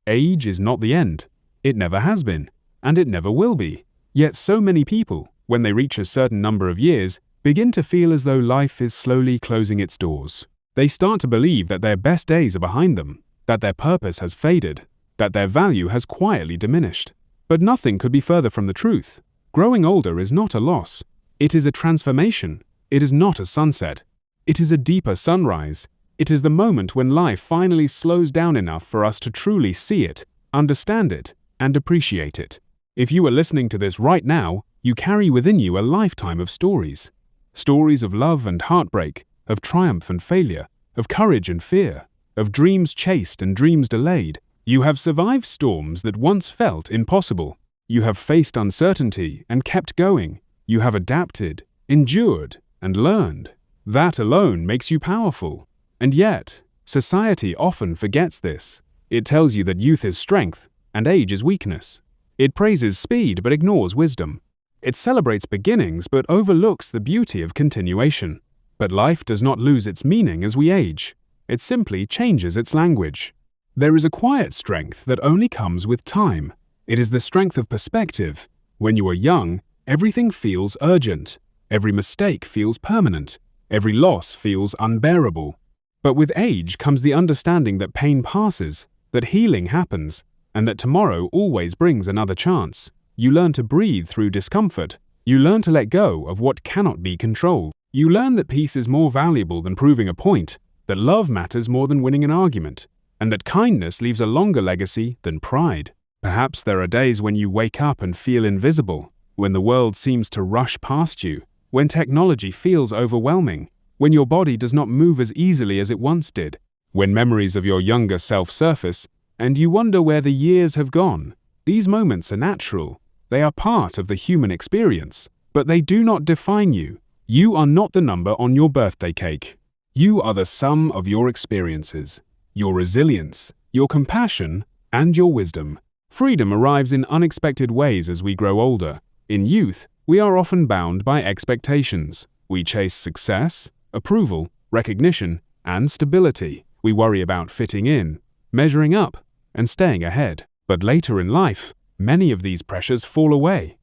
Age is not the end. It never has been, and it never will be. Yet so many people, when they reach a certain number of years, begin to feel as though life is slowly closing its doors. They start to believe that their best days are behind them, that their purpose has faded, that their value has quietly diminished. But nothing could be further from the truth. Growing older is not a loss. It is a transformation. It is not a sunset. It is a deeper sunrise. It is the moment when life finally slows down enough for us to truly see it, understand it, and appreciate it. If you are listening to this right now, you carry within you a lifetime of stories. Stories of love and heartbreak, of triumph and failure, of courage and fear, of dreams chased and dreams delayed. You have survived storms that once felt impossible. You have faced uncertainty and kept going. You have adapted, endured, and learned. That alone makes you powerful. And yet, society often forgets this. It tells you that youth is strength and age is weakness. It praises speed but ignores wisdom. It celebrates beginnings but overlooks the beauty of continuation. But life does not lose its meaning as we age. It simply changes its language. There is a quiet strength that only comes with time. It is the strength of perspective. When you are young, everything feels urgent. Every mistake feels permanent. Every loss feels unbearable. But with age comes the understanding that pain passes, that healing happens, and that tomorrow always brings another chance. You learn to breathe through discomfort. You learn to let go of what cannot be controlled. You learn that peace is more valuable than proving a point, that love matters more than winning an argument, and that kindness leaves a longer legacy than pride. Perhaps there are days when you wake up and feel invisible, when the world seems to rush past you, when technology feels overwhelming, when your body does not move as easily as it once did, when memories of your younger self surface, and you wonder where the years have gone. These moments are natural. They are part of the human experience, but they do not define you. You are not the number on your birthday cake. You are the sum of your experiences, your resilience, your compassion, and your wisdom. Freedom arrives in unexpected ways as we grow older. In youth, we are often bound by expectations. We chase success, approval, recognition, and stability. We worry about fitting in, measuring up, and staying ahead. But later in life, many of these pressures fall away.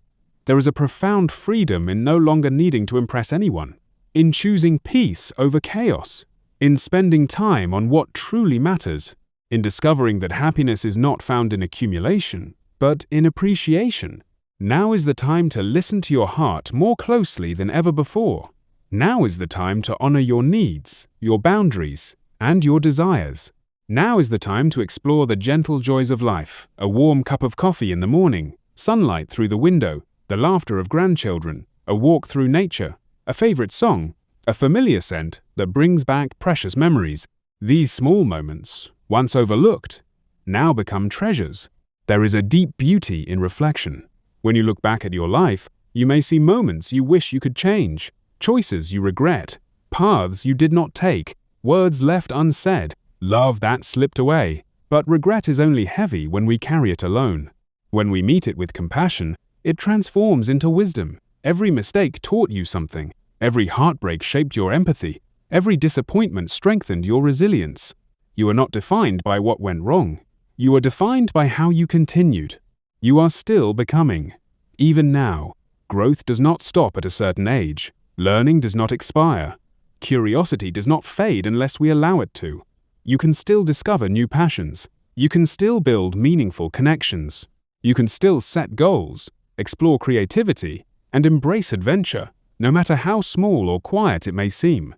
There is a profound freedom in no longer needing to impress anyone, in choosing peace over chaos, in spending time on what truly matters, in discovering that happiness is not found in accumulation, but in appreciation. Now is the time to listen to your heart more closely than ever before. Now is the time to honor your needs, your boundaries, and your desires. Now is the time to explore the gentle joys of life, a warm cup of coffee in the morning, sunlight through the window, the laughter of grandchildren, a walk through nature, a favorite song, a familiar scent that brings back precious memories. These small moments, once overlooked, now become treasures. There is a deep beauty in reflection. When you look back at your life, you may see moments you wish you could change, choices you regret, paths you did not take, words left unsaid, love that slipped away. But regret is only heavy when we carry it alone. When we meet it with compassion, it transforms into wisdom. Every mistake taught you something. Every heartbreak shaped your empathy. Every disappointment strengthened your resilience. You are not defined by what went wrong. You are defined by how you continued. You are still becoming. Even now, growth does not stop at a certain age. Learning does not expire. Curiosity does not fade unless we allow it to. You can still discover new passions. You can still build meaningful connections. You can still set goals, explore creativity, and embrace adventure, no matter how small or quiet it may seem.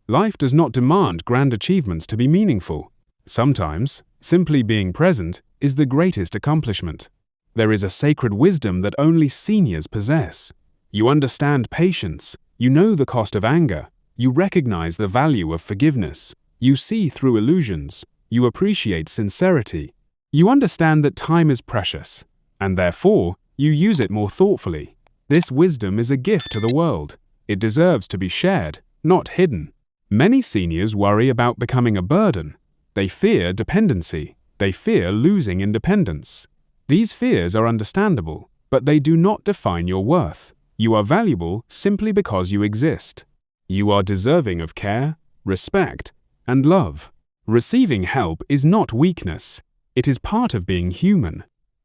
Life does not demand grand achievements to be meaningful. Sometimes, simply being present is the greatest accomplishment. There is a sacred wisdom that only seniors possess. You understand patience. You know the cost of anger. You recognize the value of forgiveness. You see through illusions. You appreciate sincerity. You understand that time is precious, and therefore, you use it more thoughtfully. This wisdom is a gift to the world. It deserves to be shared, not hidden. Many seniors worry about becoming a burden. They fear dependency. They fear losing independence. These fears are understandable, but they do not define your worth. You are valuable simply because you exist. You are deserving of care, respect, and love. Receiving help is not weakness. It is part of being human.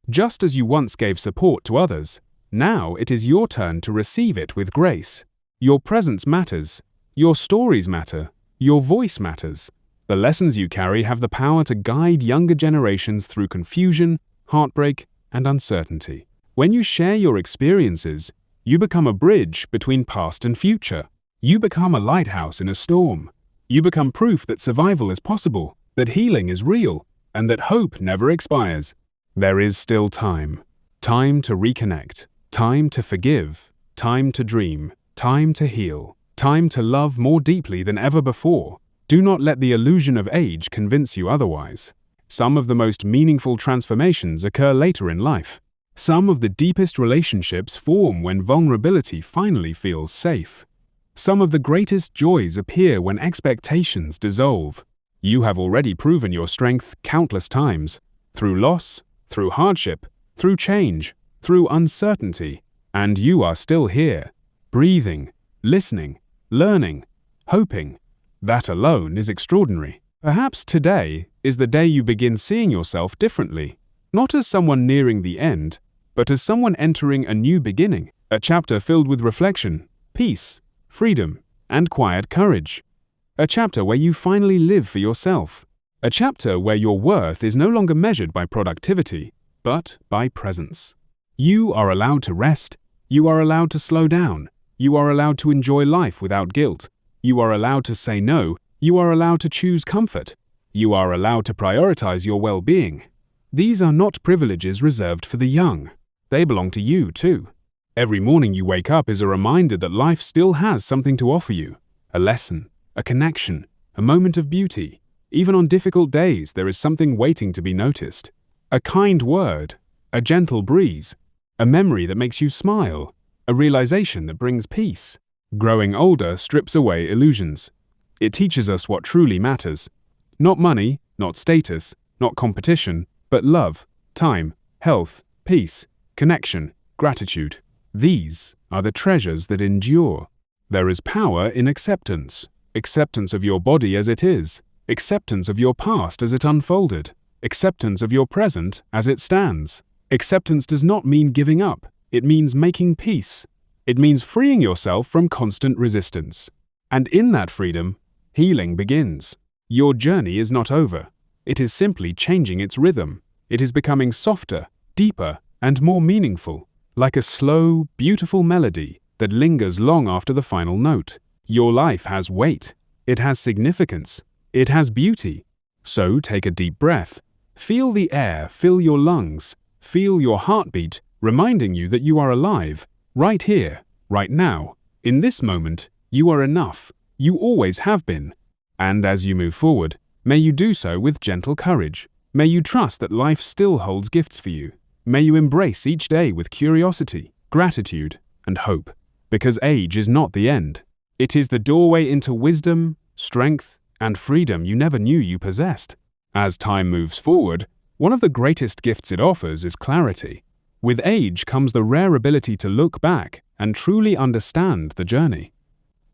Just as you once gave support to others, now it is your turn to receive it with grace. Your presence matters. Your stories matter. Your voice matters. The lessons you carry have the power to guide younger generations through confusion, heartbreak, and uncertainty. When you share your experiences, you become a bridge between past and future. You become a lighthouse in a storm. You become proof that survival is possible, that healing is real, and that hope never expires. There is still time. Time to reconnect. Time to forgive. Time to dream. Time to heal. Time to love more deeply than ever before. Do not let the illusion of age convince you otherwise. Some of the most meaningful transformations occur later in life. Some of the deepest relationships form when vulnerability finally feels safe. Some of the greatest joys appear when expectations dissolve. You have already proven your strength countless times, through loss, through hardship, through change, through uncertainty, and you are still here, breathing, listening, learning, hoping. That alone is extraordinary. Perhaps today is the day you begin seeing yourself differently, not as someone nearing the end, but as someone entering a new beginning, a chapter filled with reflection, peace, freedom, and quiet courage. A chapter where you finally live for yourself. A chapter where your worth is no longer measured by productivity, but by presence. You are allowed to rest. You are allowed to slow down. You are allowed to enjoy life without guilt. You are allowed to say no. You are allowed to choose comfort. You are allowed to prioritize your well-being. These are not privileges reserved for the young. They belong to you, too. Every morning you wake up is a reminder that life still has something to offer you. A lesson, a connection, a moment of beauty. Even on difficult days, there is something waiting to be noticed. A kind word, a gentle breeze, a memory that makes you smile, a realization that brings peace. Growing older strips away illusions. It teaches us what truly matters. Not money, not status, not competition, but love, time, health, peace, connection, gratitude. These are the treasures that endure. There is power in acceptance. Acceptance of your body as it is. Acceptance of your past as it unfolded. Acceptance of your present as it stands. Acceptance does not mean giving up. It means making peace. It means freeing yourself from constant resistance. And in that freedom, healing begins. Your journey is not over. It is simply changing its rhythm. It is becoming softer, deeper, and more meaningful, like a slow, beautiful melody that lingers long after the final note. Your life has weight. It has significance. It has beauty. So take a deep breath. Feel the air fill your lungs. Feel your heartbeat, reminding you that you are alive. Right here, right now, in this moment, you are enough. You always have been. And as you move forward, may you do so with gentle courage. May you trust that life still holds gifts for you. May you embrace each day with curiosity, gratitude, and hope. Because age is not the end. It is the doorway into wisdom, strength, and freedom you never knew you possessed. As time moves forward, one of the greatest gifts it offers is clarity. With age comes the rare ability to look back and truly understand the journey.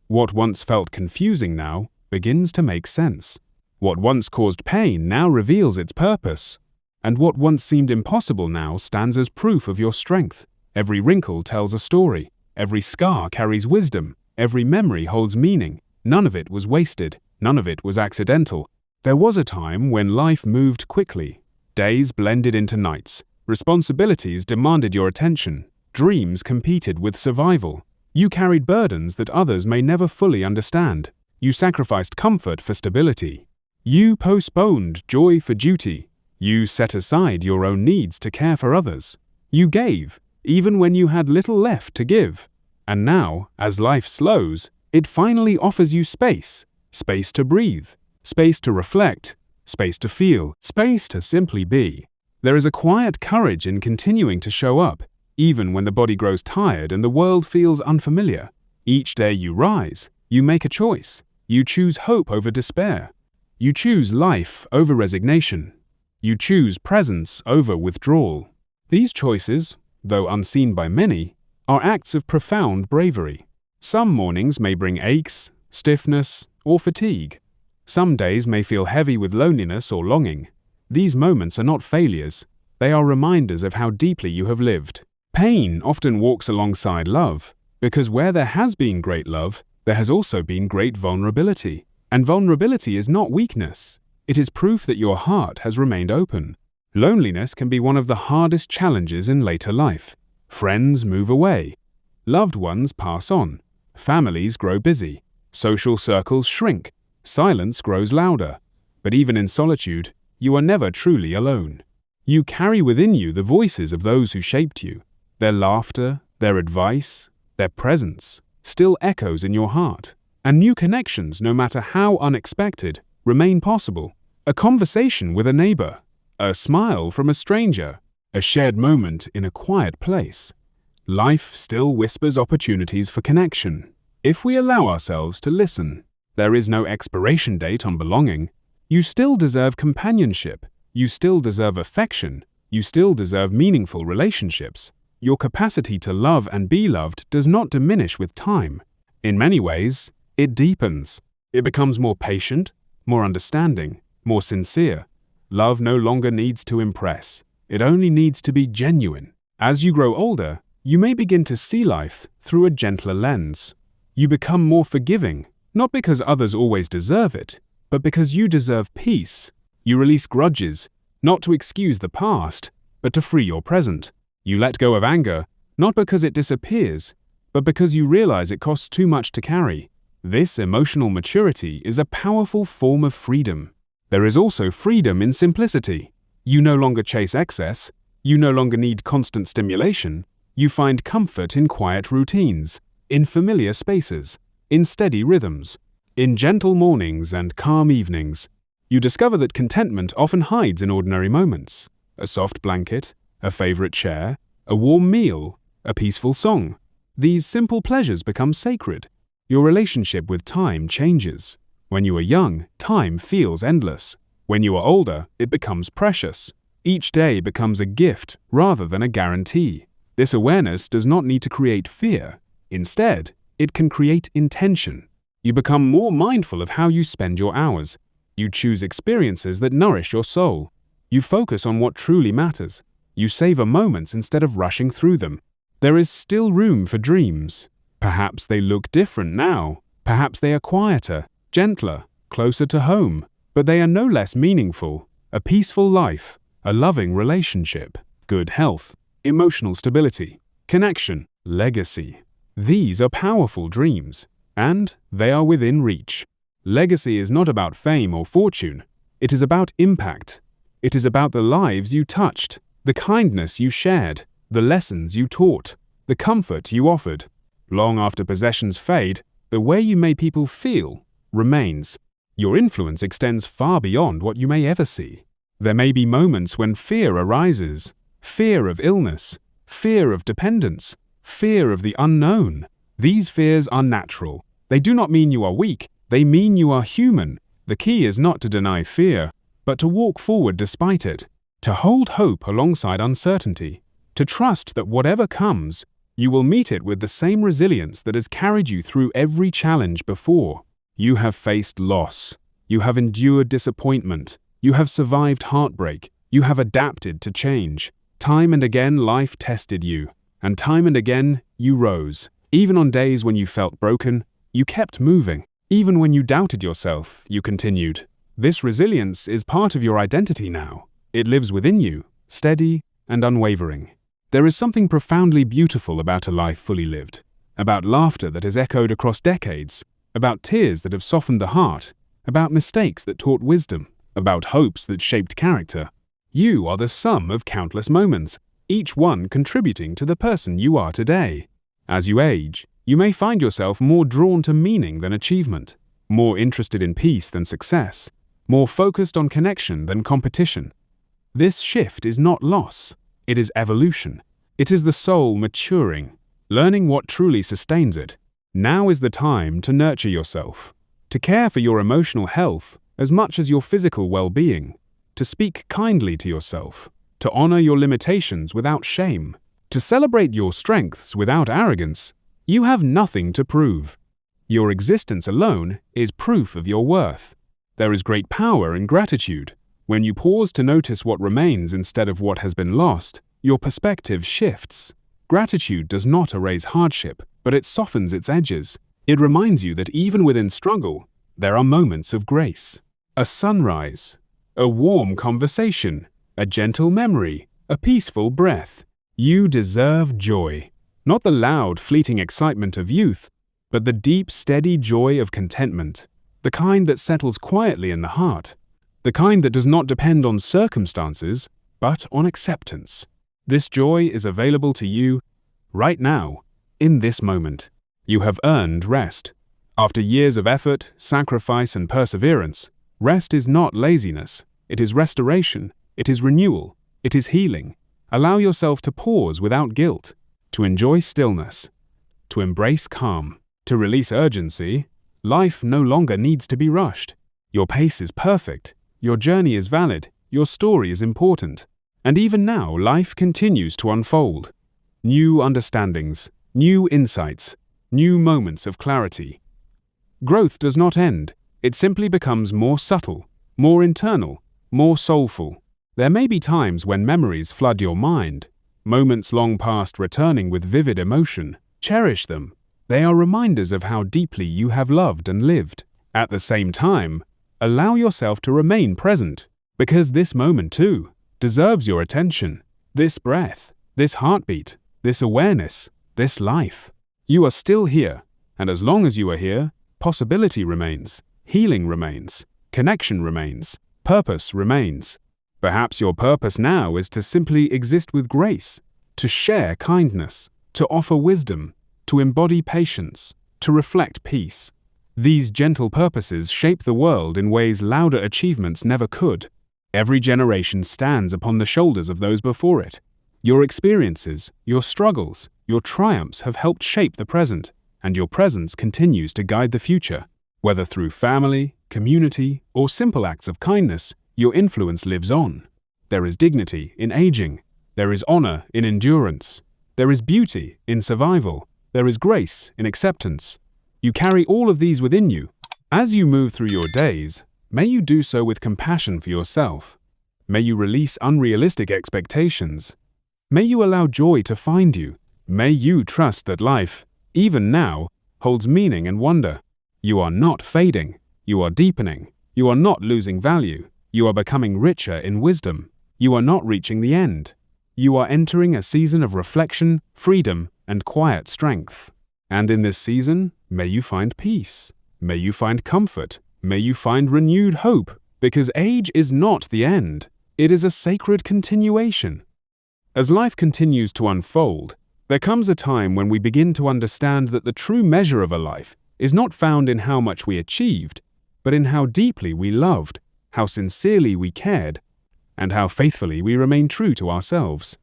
What once felt confusing now begins to make sense. What once caused pain now reveals its purpose. And what once seemed impossible now stands as proof of your strength. Every wrinkle tells a story. Every scar carries wisdom. Every memory holds meaning. None of it was wasted. None of it was accidental. There was a time when life moved quickly. Days blended into nights. Responsibilities demanded your attention. Dreams competed with survival. You carried burdens that others may never fully understand. You sacrificed comfort for stability. You postponed joy for duty. You set aside your own needs to care for others. You gave, even when you had little left to give. And now, as life slows, it finally offers you space. Space to breathe. Space to reflect. Space to feel. Space to simply be. There is a quiet courage in continuing to show up, even when the body grows tired and the world feels unfamiliar. Each day you rise, you make a choice. You choose hope over despair. You choose life over resignation. You choose presence over withdrawal. These choices, though unseen by many, are acts of profound bravery. Some mornings may bring aches, stiffness, or fatigue. Some days may feel heavy with loneliness or longing. These moments are not failures, they are reminders of how deeply you have lived. Pain often walks alongside love, because where there has been great love, there has also been great vulnerability. And vulnerability is not weakness. It is proof that your heart has remained open. Loneliness can be one of the hardest challenges in later life. Friends move away. Loved ones pass on. Families grow busy. Social circles shrink. Silence grows louder. But even in solitude, you are never truly alone. You carry within you the voices of those who shaped you. Their laughter, their advice, their presence still echoes in your heart. And new connections, no matter how unexpected, remain possible. A conversation with a neighbor, a smile from a stranger, a shared moment in a quiet place. Life still whispers opportunities for connection, if we allow ourselves to listen. There is no expiration date on belonging. You still deserve companionship. You still deserve affection. You still deserve meaningful relationships. Your capacity to love and be loved does not diminish with time. In many ways, it deepens. It becomes more patient, more understanding, more sincere. Love no longer needs to impress. It only needs to be genuine. As you grow older, you may begin to see life through a gentler lens. You become more forgiving, not because others always deserve it, but because you deserve peace. You release grudges, not to excuse the past, but to free your present. You let go of anger, not because it disappears, but because you realize it costs too much to carry. This emotional maturity is a powerful form of freedom. There is also freedom in simplicity. You no longer chase excess. You no longer need constant stimulation. You find comfort in quiet routines, in familiar spaces, in steady rhythms, in gentle mornings and calm evenings. You discover that contentment often hides in ordinary moments. A soft blanket, a favorite chair, a warm meal, a peaceful song. These simple pleasures become sacred. Your relationship with time changes. When you are young, time feels endless. When you are older, it becomes precious. Each day becomes a gift rather than a guarantee. This awareness does not need to create fear. Instead, it can create intention. You become more mindful of how you spend your hours. You choose experiences that nourish your soul. You focus on what truly matters. You savor moments instead of rushing through them. There is still room for dreams. Perhaps they look different now. Perhaps they are quieter, gentler, closer to home. But they are no less meaningful. A peaceful life, a loving relationship, good health, emotional stability, connection, legacy. These are powerful dreams, and they are within reach. Legacy is not about fame or fortune. It is about impact. It is about the lives you touched, the kindness you shared, the lessons you taught, the comfort you offered. Long after possessions fade, the way you made people feel remains. Your influence extends far beyond what you may ever see. There may be moments when fear arises, fear of illness, fear of dependence, fear of the unknown. These fears are natural. They do not mean you are weak, they mean you are human. The key is not to deny fear, but to walk forward despite it, to hold hope alongside uncertainty, to trust that whatever comes, you will meet it with the same resilience that has carried you through every challenge before. You have faced loss. You have endured disappointment. You have survived heartbreak. You have adapted to change. Time and again, life tested you. And time and again, you rose. Even on days when you felt broken, you kept moving. Even when you doubted yourself, you continued. This resilience is part of your identity now. It lives within you, steady and unwavering. There is something profoundly beautiful about a life fully lived, about laughter that has echoed across decades, about tears that have softened the heart, about mistakes that taught wisdom, about hopes that shaped character. You are the sum of countless moments, each one contributing to the person you are today. As you age, you may find yourself more drawn to meaning than achievement, more interested in peace than success, more focused on connection than competition. This shift is not loss. It is evolution. It is the soul maturing, learning what truly sustains it. Now is the time to nurture yourself, to care for your emotional health as much as your physical well-being, to speak kindly to yourself, to honor your limitations without shame, to celebrate your strengths without arrogance. You have nothing to prove. Your existence alone is proof of your worth. There is great power in gratitude. When you pause to notice what remains instead of what has been lost, your perspective shifts. Gratitude does not erase hardship, but it softens its edges. It reminds you that even within struggle, there are moments of grace. A sunrise, a warm conversation, a gentle memory, a peaceful breath. You deserve joy. Not the loud, fleeting excitement of youth, but the deep, steady joy of contentment. The kind that settles quietly in the heart. The kind that does not depend on circumstances, but on acceptance. This joy is available to you right now, in this moment. You have earned rest. After years of effort, sacrifice, and perseverance, rest is not laziness. It is restoration. It is renewal. It is healing. Allow yourself to pause without guilt, to enjoy stillness, to embrace calm, to release urgency. Life no longer needs to be rushed. Your pace is perfect. Your journey is valid. Your story is important. And even now, life continues to unfold. New understandings, new insights, new moments of clarity. Growth does not end. It simply becomes more subtle, more internal, more soulful. There may be times when memories flood your mind, moments long past returning with vivid emotion. Cherish them. They are reminders of how deeply you have loved and lived. At the same time, allow yourself to remain present, because this moment too deserves your attention. This breath, this heartbeat, this awareness, this life. You are still here, and as long as you are here, possibility remains, healing remains, connection remains, purpose remains. Perhaps your purpose now is to simply exist with grace, to share kindness, to offer wisdom, to embody patience, to reflect peace. These gentle purposes shape the world in ways louder achievements never could. Every generation stands upon the shoulders of those before it. Your experiences, your struggles, your triumphs have helped shape the present, and your presence continues to guide the future. Whether through family, community, or simple acts of kindness, your influence lives on. There is dignity in aging. There is honor in endurance. There is beauty in survival. There is grace in acceptance. You carry all of these within you. As you move through your days, may you do so with compassion for yourself. May you release unrealistic expectations. May you allow joy to find you. May you trust that life, even now, holds meaning and wonder. You are not fading. You are deepening. You are not losing value. You are becoming richer in wisdom. You are not reaching the end. You are entering a season of reflection, freedom, and quiet strength. And in this season, may you find peace. May you find comfort. May you find renewed hope, because age is not the end. It is a sacred continuation. As life continues to unfold, there comes a time when we begin to understand that the true measure of a life is not found in how much we achieved, but in how deeply we loved, how sincerely we cared, and how faithfully we remain true to ourselves.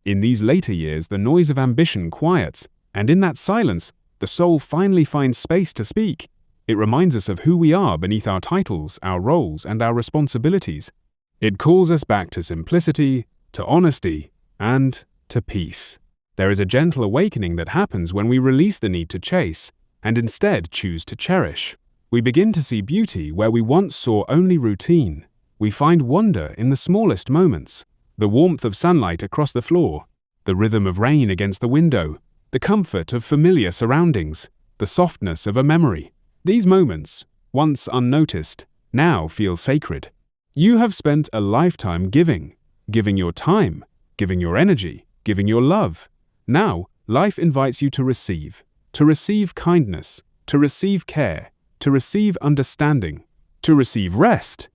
In these later years, the noise of ambition quiets, and in that silence, the soul finally finds space to speak. It reminds us of who we are beneath our titles, our roles, and our responsibilities. It calls us back to simplicity, to honesty, and to peace. There is a gentle awakening that happens when we release the need to chase, and instead choose to cherish. We begin to see beauty where we once saw only routine. We find wonder in the smallest moments, the warmth of sunlight across the floor, the rhythm of rain against the window, the comfort of familiar surroundings, the softness of a memory. These moments, once unnoticed, now feel sacred. You have spent a lifetime giving your time, giving your energy, giving your love. Now, life invites you to receive kindness, to receive care, to receive understanding, to receive rest,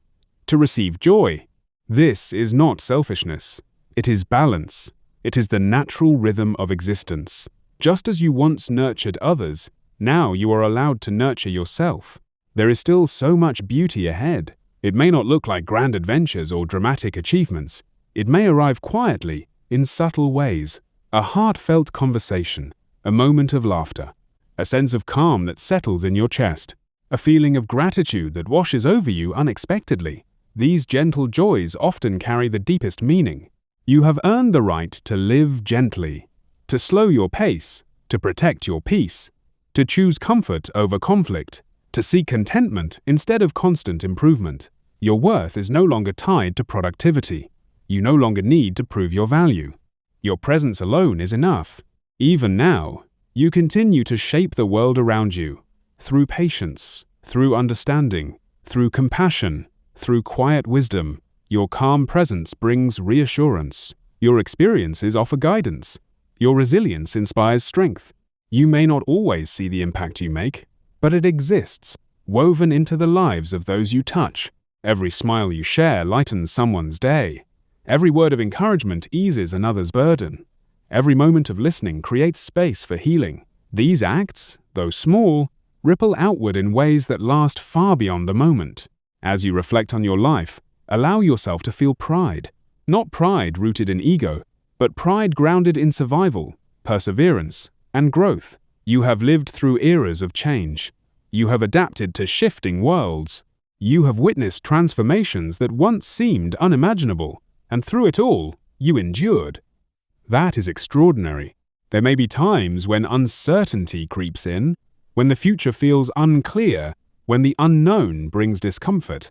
to receive joy. This is not selfishness. It is balance. It is the natural rhythm of existence. Just as you once nurtured others, now you are allowed to nurture yourself. There is still so much beauty ahead. It may not look like grand adventures or dramatic achievements. It may arrive quietly, in subtle ways. A heartfelt conversation, a moment of laughter, a sense of calm that settles in your chest, a feeling of gratitude that washes over you unexpectedly. These gentle joys often carry the deepest meaning. You have earned the right to live gently, to slow your pace, to protect your peace, to choose comfort over conflict, to seek contentment instead of constant improvement. Your worth is no longer tied to productivity. You no longer need to prove your value. Your presence alone is enough. Even now, you continue to shape the world around you through patience, through understanding, through compassion, through quiet wisdom. Your calm presence brings reassurance. Your experiences offer guidance. Your resilience inspires strength. You may not always see the impact you make, but it exists, woven into the lives of those you touch. Every smile you share lightens someone's day. Every word of encouragement eases another's burden. Every moment of listening creates space for healing. These acts, though small, ripple outward in ways that last far beyond the moment. As you reflect on your life, allow yourself to feel pride. Not pride rooted in ego, but pride grounded in survival, perseverance, and growth. You have lived through eras of change. You have adapted to shifting worlds. You have witnessed transformations that once seemed unimaginable, and through it all, you endured. That is extraordinary. There may be times when uncertainty creeps in, when the future feels unclear, when the unknown brings discomfort.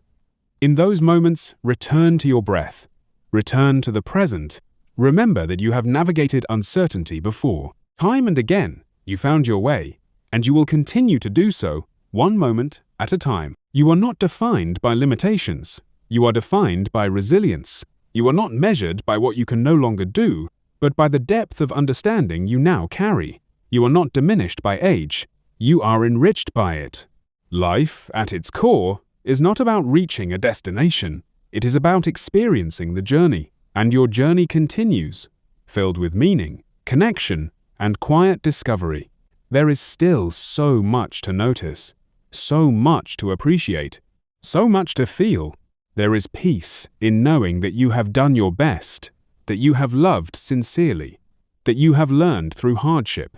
In those moments, return to your breath. Return to the present. Remember that you have navigated uncertainty before. Time and again, you found your way, and you will continue to do so, one moment at a time. You are not defined by limitations. You are defined by resilience. You are not measured by what you can no longer do, but by the depth of understanding you now carry. You are not diminished by age. You are enriched by it. Life, at its core, is not about reaching a destination. It is about experiencing the journey, and your journey continues, filled with meaning, connection, and quiet discovery. There is still so much to notice, so much to appreciate, so much to feel. There is peace in knowing that you have done your best, that you have loved sincerely, that you have learned through hardship,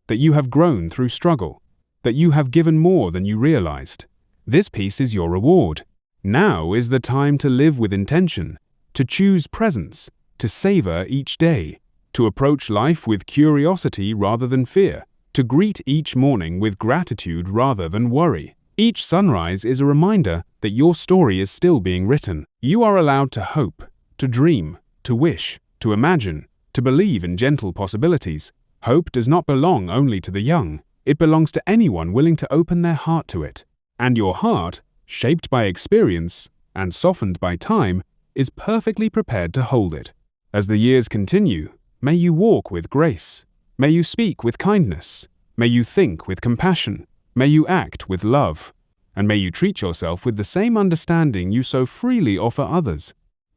that you have grown through struggle, that you have given more than you realized. This peace is your reward. Now is the time to live with intention, to choose presence, to savor each day, to approach life with curiosity rather than fear, to greet each morning with gratitude rather than worry. Each sunrise is a reminder that your story is still being written. You are allowed to hope, to dream, to wish, to imagine, to believe in gentle possibilities. Hope does not belong only to the young. It belongs to anyone willing to open their heart to it. And your heart, shaped by experience and softened by time, is perfectly prepared to hold it. As the years continue, may you walk with grace. May you speak with kindness. May you think with compassion. May you act with love. And may you treat yourself with the same understanding you so freely offer others.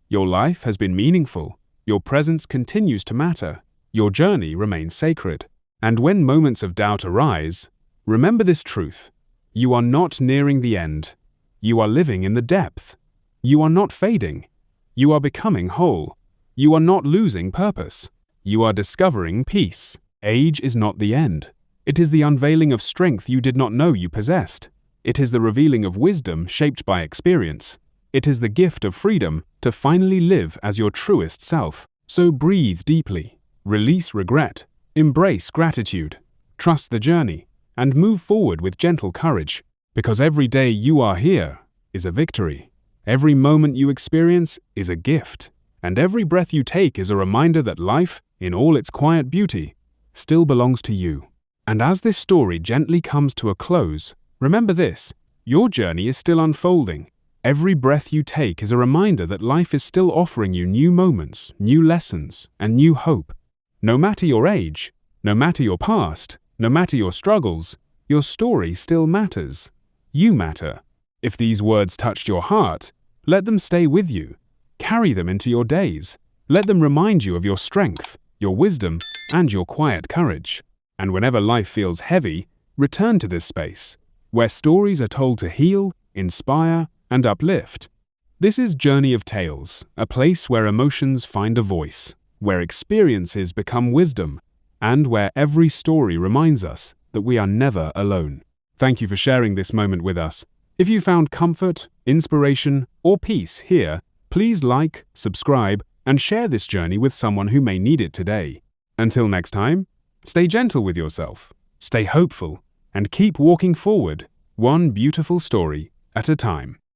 Your life has been meaningful. Your presence continues to matter. Your journey remains sacred. And when moments of doubt arise, remember this truth. You are not nearing the end. You are living in the depth. You are not fading. You are becoming whole. You are not losing purpose. You are discovering peace. Age is not the end. It is the unveiling of strength you did not know you possessed. It is the revealing of wisdom shaped by experience. It is the gift of freedom to finally live as your truest self. So breathe deeply, release regret, embrace gratitude, trust the journey, and move forward with gentle courage. Because every day you are here is a victory. Every moment you experience is a gift. And every breath you take is a reminder that life, in all its quiet beauty, still belongs to you. And as this story gently comes to a close, remember this: your journey is still unfolding. Every breath you take is a reminder that life is still offering you new moments, new lessons, and new hope. No matter your age, no matter your past, no matter your struggles, your story still matters. You matter. If these words touched your heart, let them stay with you. Carry them into your days. Let them remind you of your strength, your wisdom, and your quiet courage. And whenever life feels heavy, return to this space, where stories are told to heal, inspire, and uplift. This is Journey of Tales, a place where emotions find a voice, where experiences become wisdom, and where every story reminds us that we are never alone. Thank you for sharing this moment with us. If you found comfort, inspiration, or peace here, please like, subscribe, and share this journey with someone who may need it today. Until next time, stay gentle with yourself, stay hopeful, and keep walking forward, one beautiful story at a time.